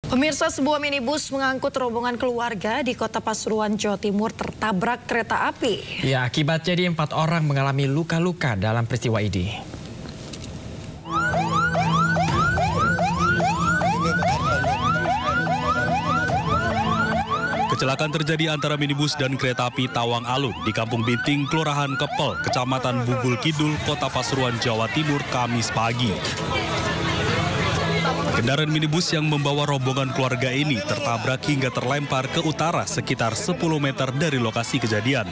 Pemirsa, sebuah minibus mengangkut rombongan keluarga di Kota Pasuruan, Jawa Timur tertabrak kereta api. Ya, akibatnya 4 orang mengalami luka-luka dalam peristiwa ini. Kecelakaan terjadi antara minibus dan kereta api Tawang Alun di Kampung Binting, Kelurahan Kepel, Kecamatan Bugul Kidul, Kota Pasuruan, Jawa Timur, Kamis pagi. Kendaraan minibus yang membawa rombongan keluarga ini tertabrak hingga terlempar ke utara sekitar 10 meter dari lokasi kejadian.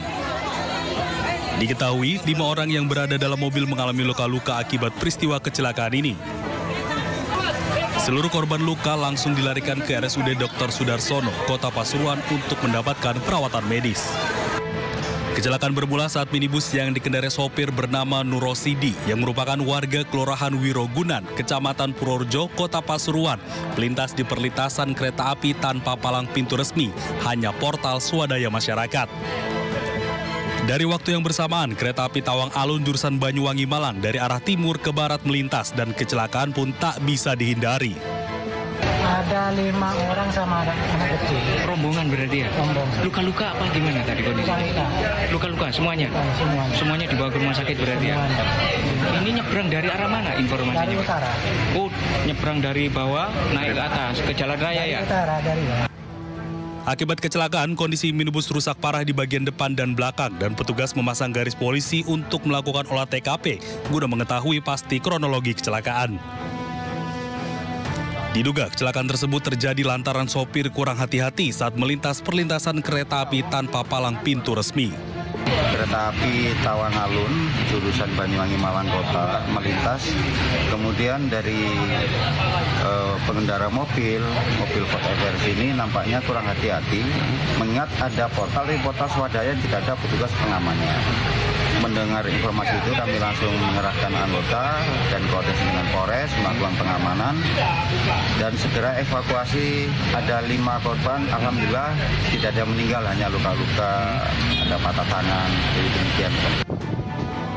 Diketahui 5 orang yang berada dalam mobil mengalami luka-luka akibat peristiwa kecelakaan ini. Seluruh korban luka langsung dilarikan ke RSUD Dr. Sudarsono, Kota Pasuruan untuk mendapatkan perawatan medis. Kecelakaan bermula saat minibus yang dikendarai sopir bernama Nurosidi yang merupakan warga Kelurahan Wirogunan, Kecamatan Purworejo, Kota Pasuruan, melintas di perlintasan kereta api tanpa palang pintu resmi, hanya portal swadaya masyarakat. Dari waktu yang bersamaan, kereta api Tawang Alun jurusan Banyuwangi Malang dari arah timur ke barat melintas dan kecelakaan pun tak bisa dihindari. Ada 5 orang sama anak kecil. Rombongan berarti ya? Rombongan. Luka-luka apa gimana tadi kondisinya? Luka-luka semuanya? Semuanya dibawa ke rumah sakit berarti ya? Ini nyebrang dari arah mana informasinya? Dari utara. Oh, nyebrang dari bawah naik ke atas, ke jalan raya ya? Utara, dari bawah. Akibat kecelakaan, kondisi minibus rusak parah di bagian depan dan belakang dan petugas memasang garis polisi untuk melakukan olah TKP guna mengetahui pasti kronologi kecelakaan. Diduga kecelakaan tersebut terjadi lantaran sopir kurang hati-hati saat melintas perlintasan kereta api tanpa palang pintu resmi. Kereta api Tawang Alun, jurusan Banyuwangi Malang Kota, melintas. Kemudian dari pengendara mobil Ford Everest ini nampaknya kurang hati-hati, mengingat ada portal swadaya jika ada petugas pengamannya. Mendengar informasi itu kami langsung mengerahkan anggota dan koordinasi dengan Polres melakukan pengamanan dan segera evakuasi. Ada 5 korban, alhamdulillah tidak ada yang meninggal, hanya luka-luka, ada patah tangan, jadi demikian.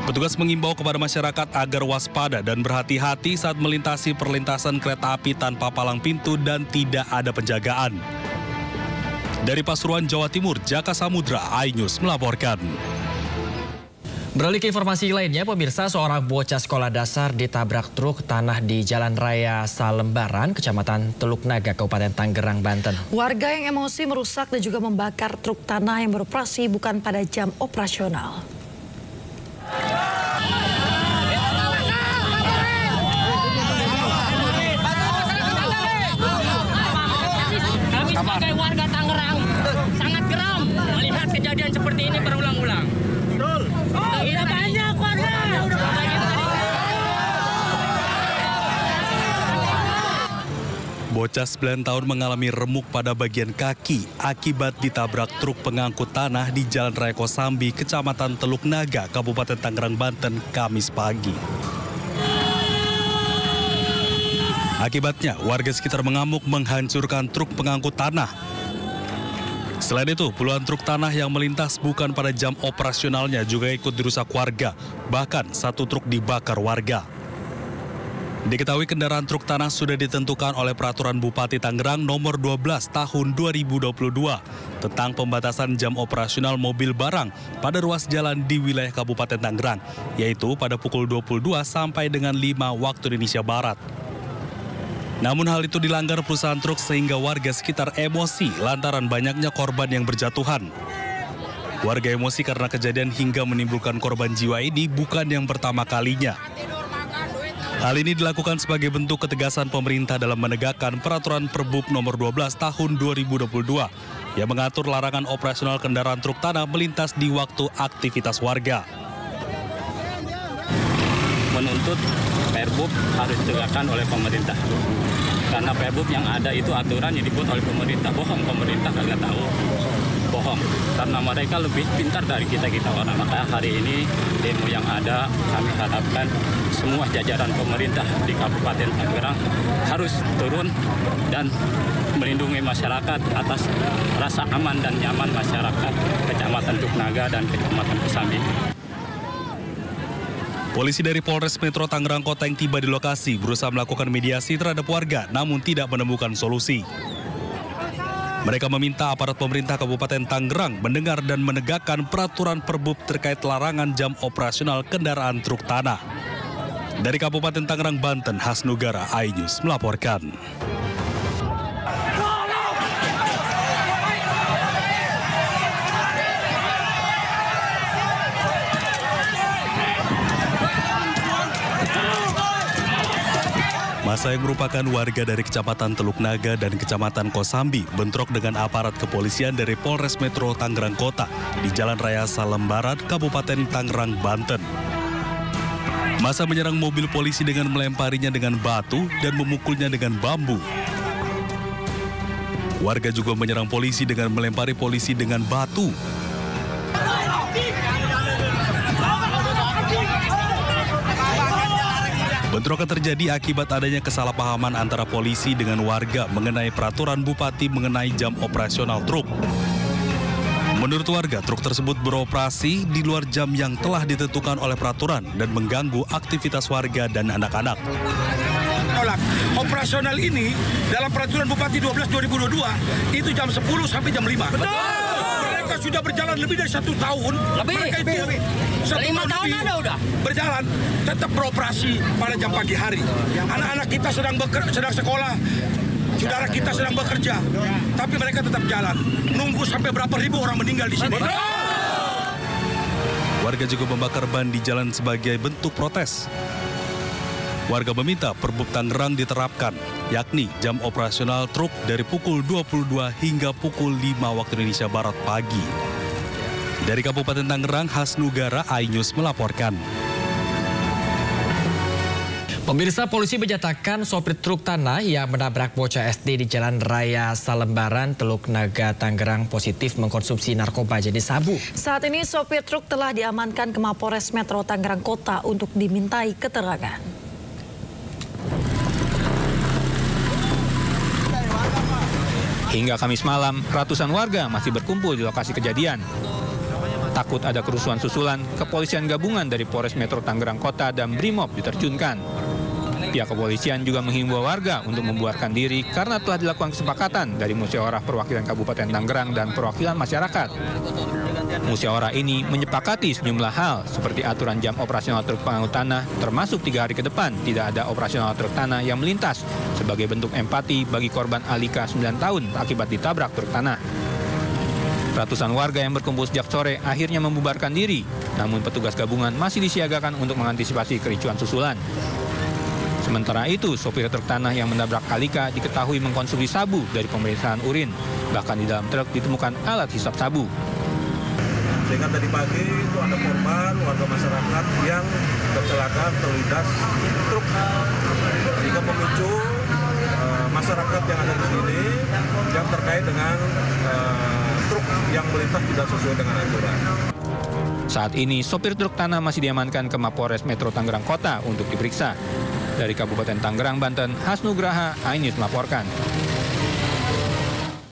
Petugas mengimbau kepada masyarakat agar waspada dan berhati-hati saat melintasi perlintasan kereta api tanpa palang pintu dan tidak ada penjagaan. Dari Pasuruan, Jawa Timur, Jaka Samudra, iNews melaporkan. Beralih ke informasi lainnya, pemirsa, seorang bocah sekolah dasar ditabrak truk tanah di Jalan Raya Salembaran, Kecamatan Teluk Naga, Kabupaten Tangerang, Banten. Warga yang emosi merusak dan juga membakar truk tanah yang beroperasi bukan pada jam operasional. Kami sebagai warga Tangerang sangat geram melihat kejadian seperti ini berulang-ulang. Kita banyak warga. Bocah 9 tahun mengalami remuk pada bagian kaki akibat ditabrak truk pengangkut tanah di Jalan Raya Kosambi, Kecamatan Teluk Naga, Kabupaten Tangerang, Banten, Kamis pagi. Akibatnya, warga sekitar mengamuk menghancurkan truk pengangkut tanah. Selain itu, puluhan truk tanah yang melintas bukan pada jam operasionalnya juga ikut dirusak warga. Bahkan satu truk dibakar warga. Diketahui kendaraan truk tanah sudah ditentukan oleh Peraturan Bupati Tangerang nomor 12 tahun 2022 tentang pembatasan jam operasional mobil barang pada ruas jalan di wilayah Kabupaten Tangerang, yaitu pada pukul 22 sampai dengan 5 waktu Indonesia Barat. Namun hal itu dilanggar perusahaan truk sehingga warga sekitar emosi lantaran banyaknya korban yang berjatuhan. Warga emosi karena kejadian hingga menimbulkan korban jiwa ini bukan yang pertama kalinya. Hal ini dilakukan sebagai bentuk ketegasan pemerintah dalam menegakkan Peraturan Perbub nomor 12 tahun 2022 yang mengatur larangan operasional kendaraan truk tanah melintas di waktu aktivitas warga. Menuntut Perbub harus ditegakkan oleh pemerintah. Karena Perbub yang ada itu aturan yang dibuat oleh pemerintah. Bohong, pemerintah kagak tahu. Bohong. Karena mereka lebih pintar dari kita orang. Maka hari ini demo yang ada kami harapkan semua jajaran pemerintah di Kabupaten Tangerang harus turun dan melindungi masyarakat atas rasa aman dan nyaman masyarakat Kecamatan Teluk Naga dan Kecamatan Kosambi. Polisi dari Polres Metro Tangerang Kota yang tiba di lokasi berusaha melakukan mediasi terhadap warga namun tidak menemukan solusi. Mereka meminta aparat pemerintah Kabupaten Tangerang mendengar dan menegakkan peraturan Perbub terkait larangan jam operasional kendaraan truk tanah. Dari Kabupaten Tangerang, Banten, Hasnugara, iNews melaporkan. Masa yang merupakan warga dari Kecamatan Teluk Naga dan Kecamatan Kosambi bentrok dengan aparat kepolisian dari Polres Metro Tangerang Kota di Jalan Raya Salembaran, Kabupaten Tangerang, Banten. Masa menyerang mobil polisi dengan melemparinya dengan batu dan memukulnya dengan bambu. Warga juga menyerang polisi dengan melempari polisi dengan batu. Bentrokan terjadi akibat adanya kesalahpahaman antara polisi dengan warga mengenai peraturan bupati mengenai jam operasional truk. Menurut warga, truk tersebut beroperasi di luar jam yang telah ditentukan oleh peraturan dan mengganggu aktivitas warga dan anak-anak. Operasional ini dalam peraturan Bupati 12/2022 itu jam 10 sampai jam 5. Betul! Mereka sudah berjalan lebih dari 1 tahun. Mereka itu 5 tahun ada udah berjalan, tetap beroperasi pada jam pagi hari. Anak-anak kita sedang sekolah, saudara kita sedang bekerja, tapi mereka tetap jalan. Nunggu sampai berapa ribu orang meninggal di sini. Warga juga membakar ban di jalan sebagai bentuk protes. Warga meminta Perbub Tangerang diterapkan, yakni jam operasional truk dari pukul 22 hingga pukul 5 waktu Indonesia Barat pagi. Dari Kabupaten Tangerang, Hasnugara, iNews melaporkan. Pemirsa, polisi menyatakan sopir truk tanah yang menabrak bocah SD di Jalan Raya Salembaran, Teluk Naga, Tangerang positif mengkonsumsi narkoba jenis sabu. Saat ini sopir truk telah diamankan ke Mapolres Metro Tangerang Kota untuk dimintai keterangan. Hingga Kamis malam, ratusan warga masih berkumpul di lokasi kejadian. Takut ada kerusuhan susulan, kepolisian gabungan dari Polres Metro Tangerang Kota dan Brimob diterjunkan. Pihak kepolisian juga menghimbau warga untuk membuarkan diri karena telah dilakukan kesepakatan dari Musyawarah Perwakilan Kabupaten Tangerang dan perwakilan masyarakat. Musyawarah ini menyepakati sejumlah hal seperti aturan jam operasional truk pengangkut tanah, termasuk 3 hari ke depan tidak ada operasional truk tanah yang melintas sebagai bentuk empati bagi korban Alika 9 tahun akibat ditabrak truk tanah. Ratusan warga yang berkumpul sejak sore akhirnya membubarkan diri, namun petugas gabungan masih disiagakan untuk mengantisipasi kericuan susulan. Sementara itu, sopir truk tanah yang menabrak Alika diketahui mengkonsumsi sabu dari pemeriksaan urin. Bahkan di dalam truk ditemukan alat hisap sabu. Sehingga tadi pagi itu ada korban warga masyarakat yang kecelakaan terlindas truk. Sehingga memicu masyarakat yang ada di sini yang terkait dengan truk yang melintas tidak sesuai dengan aturan. Saat ini, sopir truk tanah masih diamankan ke Mapolres Metro Tangerang Kota untuk diperiksa. Dari Kabupaten Tangerang, Banten, Hasnugraha, iNews melaporkan.